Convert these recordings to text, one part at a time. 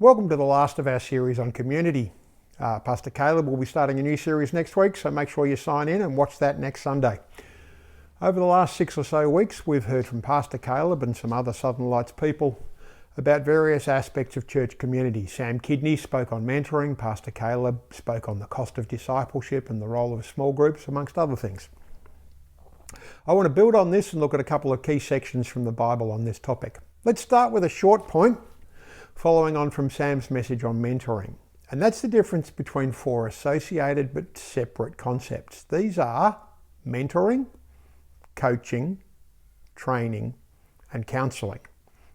Welcome to the last of our series on community. Pastor Caleb will be starting a new series next week, so make sure you sign in and watch that next Sunday. Over the last 6 or so weeks, we've heard from Pastor Caleb and some other Southern Lights people about various aspects of church community. Sam Kidney spoke on mentoring, Pastor Caleb spoke on the cost of discipleship and the role of small groups, amongst other things. I want to build on this and look at a couple of key sections from the Bible on this topic. Let's start with a short point, following on from Sam's message on mentoring. And that's the difference between 4 associated but separate concepts. These are mentoring, coaching, training, and counselling.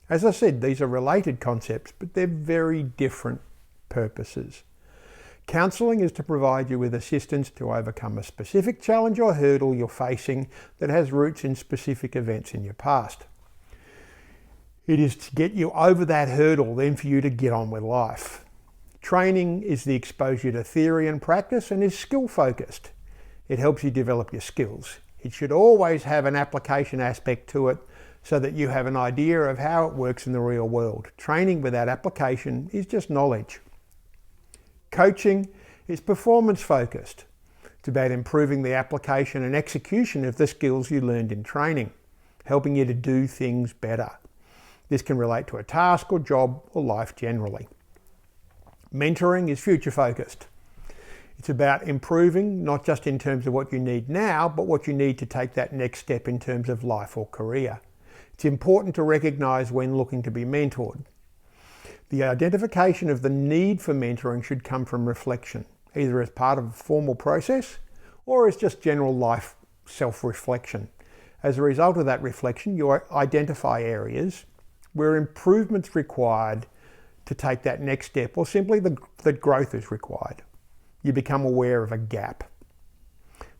As I said, these are related concepts, but they're very different purposes. Counselling is to provide you with assistance to overcome a specific challenge or hurdle you're facing that has roots in specific events in your past. It is to get you over that hurdle, then for you to get on with life. Training is the exposure to theory and practice and is skill focused. It helps you develop your skills. It should always have an application aspect to it so that you have an idea of how it works in the real world. Training without application is just knowledge. Coaching is performance focused. It's about improving the application and execution of the skills you learned in training, helping you to do things better. This can relate to a task or job or life generally. Mentoring is future focused. It's about improving, not just in terms of what you need now, but what you need to take that next step in terms of life or career. It's important to recognise when looking to be mentored. The identification of the need for mentoring should come from reflection, either as part of a formal process or as just general life self-reflection. As a result of that reflection, you identify areas where improvement's required to take that next step, or simply that growth is required. You become aware of a gap.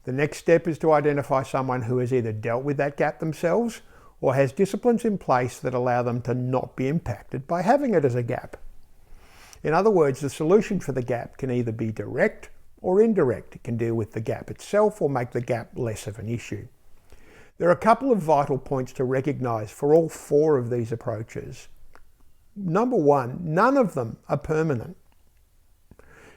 The next step is to identify someone who has either dealt with that gap themselves or has disciplines in place that allow them to not be impacted by having it as a gap. In other words, the solution for the gap can either be direct or indirect. It can deal with the gap itself or make the gap less of an issue. There are a couple of vital points to recognise for all 4 of these approaches. Number 1, none of them are permanent.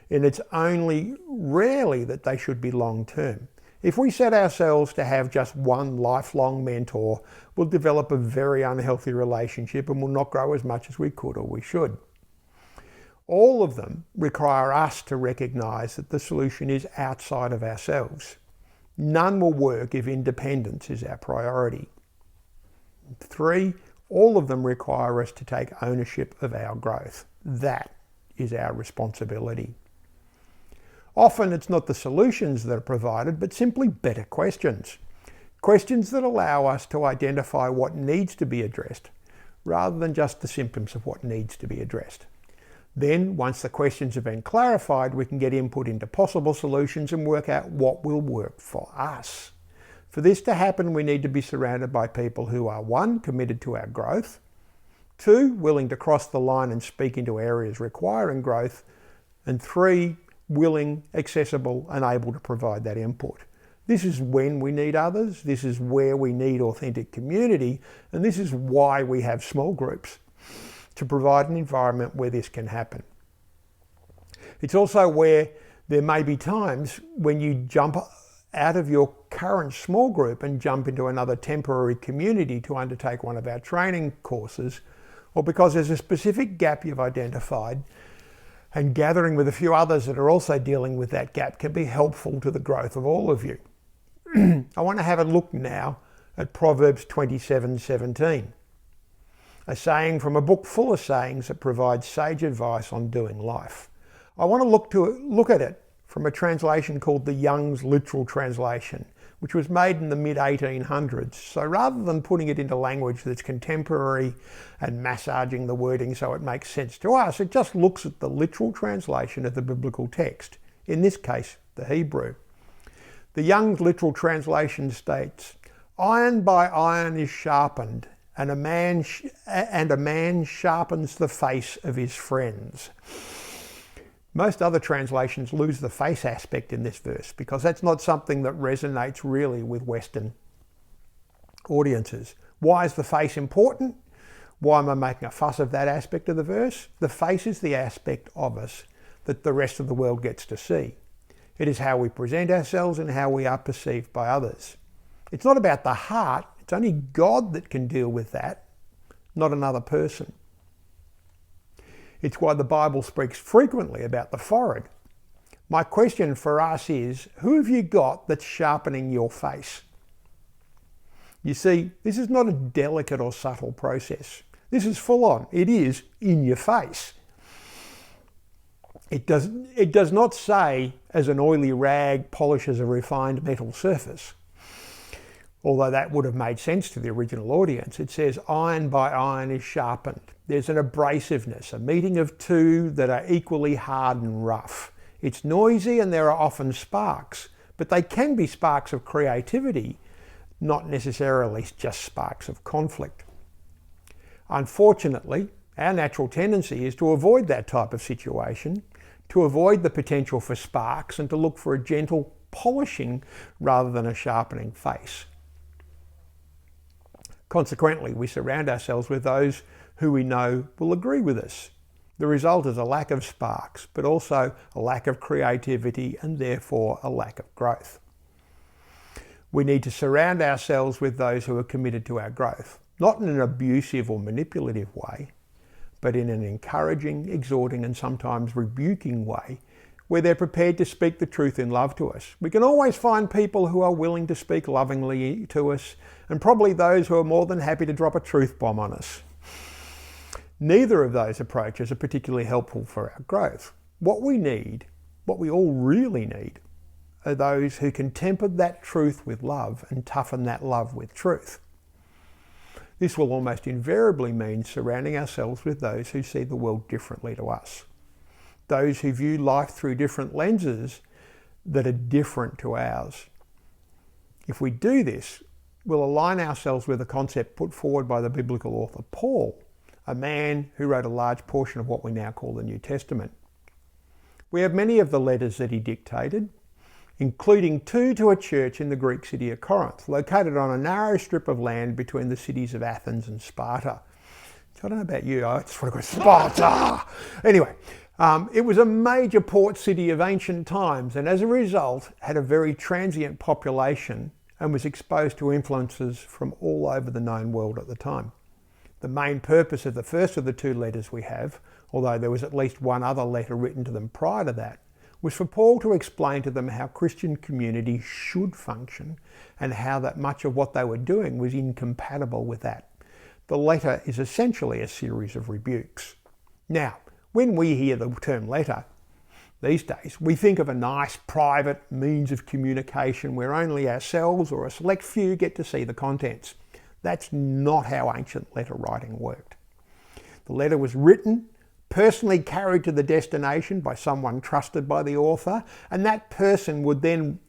And it's only rarely that they should be long-term. If we set ourselves to have just one lifelong mentor, we'll develop a very unhealthy relationship and will not grow as much as we could or we should. All of them require us to recognise that the solution is outside of ourselves. None will work if independence is our priority. 3, all of them require us to take ownership of our growth. That is our responsibility. Often it's not the solutions that are provided, but simply better questions. Questions that allow us to identify what needs to be addressed, rather than just the symptoms of what needs to be addressed. Then, once the questions have been clarified, we can get input into possible solutions and work out what will work for us. For this to happen, we need to be surrounded by people who are 1, committed to our growth, 2, willing to cross the line and speak into areas requiring growth, and 3, willing, accessible, and able to provide that input. This is when we need others, this is where we need authentic community, and this is why we have small groups, to provide an environment where this can happen. It's also where there may be times when you jump out of your current small group and jump into another temporary community to undertake one of our training courses, or because there's a specific gap you've identified, and gathering with a few others that are also dealing with that gap can be helpful to the growth of all of you. I want to have a look now at Proverbs 27:17, a saying from a book full of sayings that provides sage advice on doing life. I want to look at it from a translation called the Young's Literal Translation, which was made in the mid-1800s. So rather than putting it into language that's contemporary and massaging the wording so it makes sense to us, it just looks at the literal translation of the biblical text, in this case, the Hebrew. The Young's Literal Translation states, "Iron by iron is sharpened, and a man sharpens the face of his friends." Most other translations lose the face aspect in this verse because that's not something that resonates really with Western audiences. Why is the face important? Why am I making a fuss of that aspect of the verse? The face is the aspect of us that the rest of the world gets to see. It is how we present ourselves and how we are perceived by others. It's not about the heart. It's only God that can deal with that, not another person. It's why the Bible speaks frequently about the forehead. My question for us is, who have you got that's sharpening your face? You see, this is not a delicate or subtle process. This is full on. It is in your face. It does not say, as an oily rag polishes a refined metal surface. Although that would have made sense to the original audience. It says iron by iron is sharpened. There's an abrasiveness, a meeting of two that are equally hard and rough. It's noisy and there are often sparks, but they can be sparks of creativity, not necessarily just sparks of conflict. Unfortunately, our natural tendency is to avoid that type of situation, to avoid the potential for sparks and to look for a gentle polishing rather than a sharpening face. Consequently, we surround ourselves with those who we know will agree with us. The result is a lack of sparks, but also a lack of creativity and therefore a lack of growth. We need to surround ourselves with those who are committed to our growth, not in an abusive or manipulative way, but in an encouraging, exhorting and sometimes rebuking way where they're prepared to speak the truth in love to us. We can always find people who are willing to speak lovingly to us and probably those who are more than happy to drop a truth bomb on us. Neither of those approaches are particularly helpful for our growth. What we need, what we all really need, are those who can temper that truth with love and toughen that love with truth. This will almost invariably mean surrounding ourselves with those who see the world differently to us. Those who view life through different lenses that are different to ours. If we do this, we'll align ourselves with a concept put forward by the biblical author Paul, a man who wrote a large portion of what we now call the New Testament. We have many of the letters that he dictated, including 2 to a church in the Greek city of Corinth, located on a narrow strip of land between the cities of Athens and Sparta. So I don't know about you, I just want to go Sparta! Anyway, it was a major port city of ancient times and as a result had a very transient population and was exposed to influences from all over the known world at the time. The main purpose of the first of the 2 letters we have, although there was at least one other letter written to them prior to that, was for Paul to explain to them how Christian community should function and how that much of what they were doing was incompatible with that. The letter is essentially a series of rebukes. Now, when we hear the term letter these days, we think of a nice private means of communication where only ourselves or a select few get to see the contents. That's not how ancient letter writing worked. The letter was written, personally carried to the destination by someone trusted by the author, and that person would then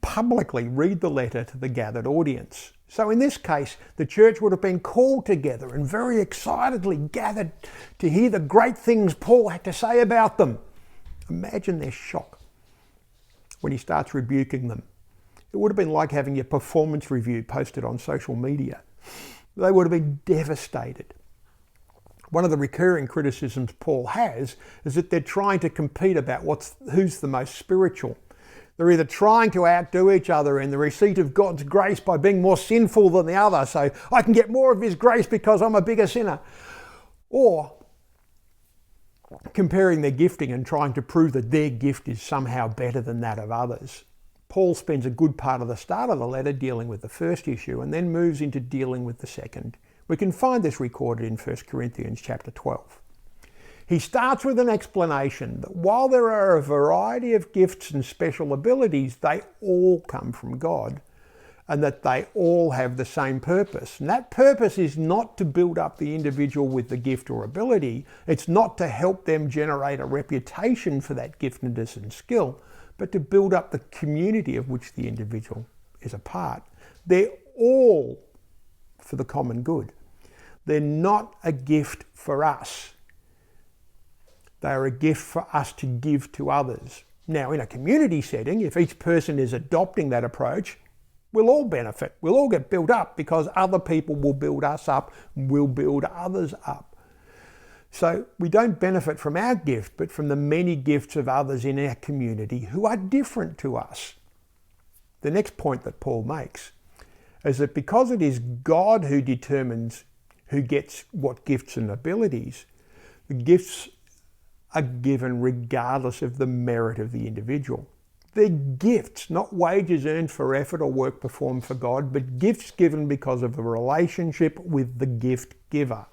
publicly read the letter to the gathered audience. So in this case, the church would have been called together and very excitedly gathered to hear the great things Paul had to say about them. Imagine their shock when he starts rebuking them. It would have been like having your performance review posted on social media. They would have been devastated. One of the recurring criticisms Paul has is that they're trying to compete about who's the most spiritual. They're either trying to outdo each other in the receipt of God's grace by being more sinful than the other, so I can get more of his grace because I'm a bigger sinner, or comparing their gifting and trying to prove that their gift is somehow better than that of others. Paul spends a good part of the start of the letter dealing with the first issue and then moves into dealing with the second. We can find this recorded in 1 Corinthians chapter 12. He starts with an explanation that while there are a variety of gifts and special abilities, they all come from God and that they all have the same purpose. And that purpose is not to build up the individual with the gift or ability. It's not to help them generate a reputation for that giftedness and skill, but to build up the community of which the individual is a part. They're all for the common good. They're not a gift for us. They are a gift for us to give to others. Now, in a community setting, if each person is adopting that approach, We'll all benefit. We'll all get built up because other people will build us up, we'll build others up. So we don't benefit from our gift, but from the many gifts of others in our community who are different to us. The next point that Paul makes is that because it is God who determines who gets what gifts and abilities, the gifts are given regardless of the merit of the individual. They're gifts, not wages earned for effort or work performed for God, but gifts given because of a relationship with the gift giver.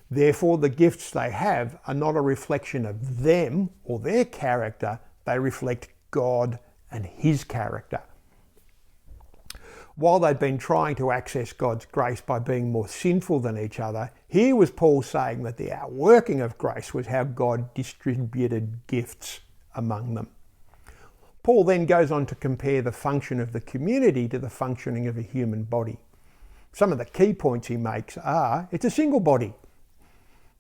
Therefore, the gifts they have are not a reflection of them or their character, they reflect God and his character. While they'd been trying to access God's grace by being more sinful than each other, here was Paul saying that the outworking of grace was how God distributed gifts among them. Paul then goes on to compare the function of the community to the functioning of a human body. Some of the key points he makes are, it's a single body,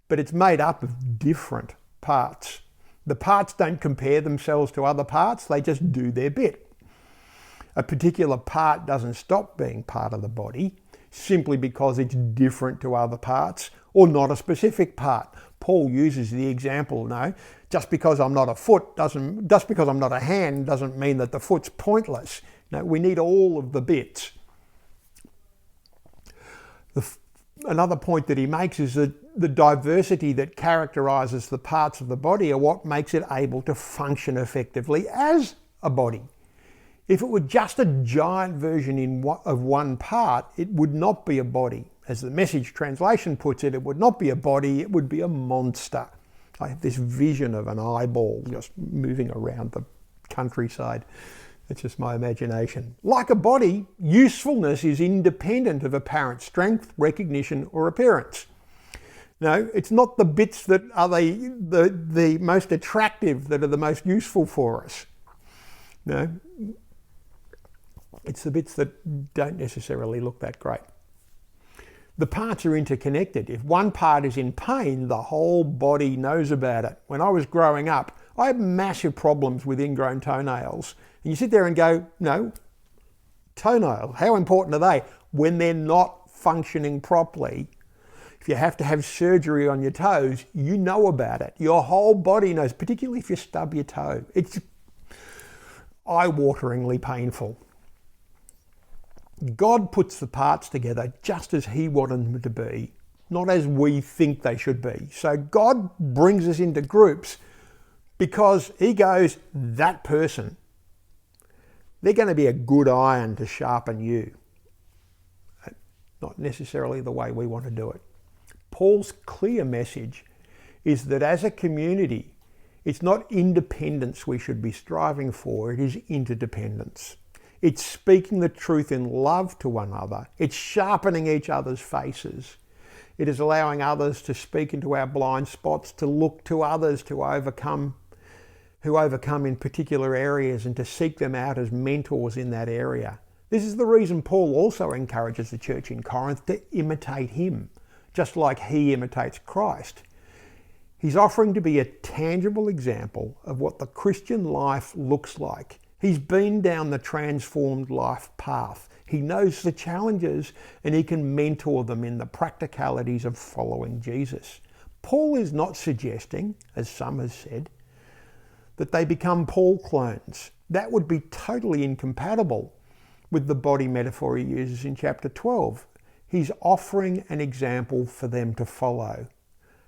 but it's made up of different parts. The parts don't compare themselves to other parts, they just do their bit. A particular part doesn't stop being part of the body simply because it's different to other parts or not a specific part. Paul uses the example, no, just because I'm not a foot just because I'm not a hand doesn't mean that the foot's pointless. No, we need all of the bits. Another point that he makes is that the diversity that characterises the parts of the body are what makes it able to function effectively as a body. If it were just a giant version of one part, it would not be a body. As the Message translation puts it, it would not be a body, it would be a monster. I have this vision of an eyeball just moving around the countryside. It's just my imagination. Like a body, usefulness is independent of apparent strength, recognition, or appearance. No, it's not the bits that are the most attractive that are the most useful for us. No, it's the bits that don't necessarily look that great. The parts are interconnected. If one part is in pain, the whole body knows about it. When I was growing up, I had massive problems with ingrown toenails. And you sit there and go, no, toenails, how important are they? When they're not functioning properly, if you have to have surgery on your toes, you know about it. Your whole body knows, particularly if you stub your toe. It's eye-wateringly painful. God puts the parts together just as he wanted them to be, not as we think they should be. So God brings us into groups because he goes, that person, they're going to be a good iron to sharpen you. Not necessarily the way we want to do it. Paul's clear message is that as a community, it's not independence we should be striving for, it is interdependence. It's speaking the truth in love to one another. It's sharpening each other's faces. It is allowing others to speak into our blind spots, to look to others who overcome in particular areas and to seek them out as mentors in that area. This is the reason Paul also encourages the church in Corinth to imitate him, just like he imitates Christ. He's offering to be a tangible example of what the Christian life looks like. He's been down the transformed life path. He knows the challenges and he can mentor them in the practicalities of following Jesus. Paul is not suggesting, as some have said, that they become Paul clones. That would be totally incompatible with the body metaphor he uses in chapter 12. He's offering an example for them to follow.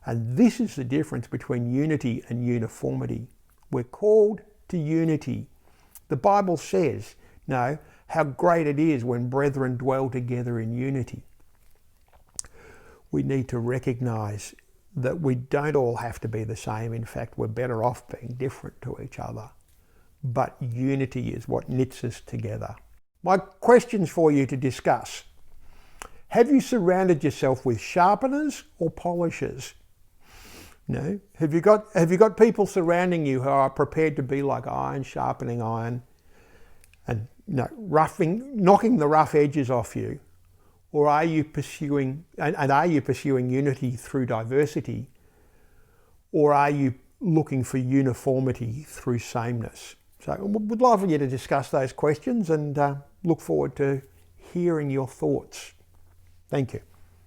And this is the difference between unity and uniformity. We're called to unity. The Bible says, no, how great it is when brethren dwell together in unity. We need to recognise that we don't all have to be the same. In fact, we're better off being different to each other. But unity is what knits us together. My questions for you to discuss. Have you surrounded yourself with sharpeners or polishers? No. Have you got people surrounding you who are prepared to be like iron sharpening iron and knocking the rough edges off you? Or are you pursuing unity through diversity? Or are you looking for uniformity through sameness? So we'd love you to discuss those questions and look forward to hearing your thoughts. Thank you.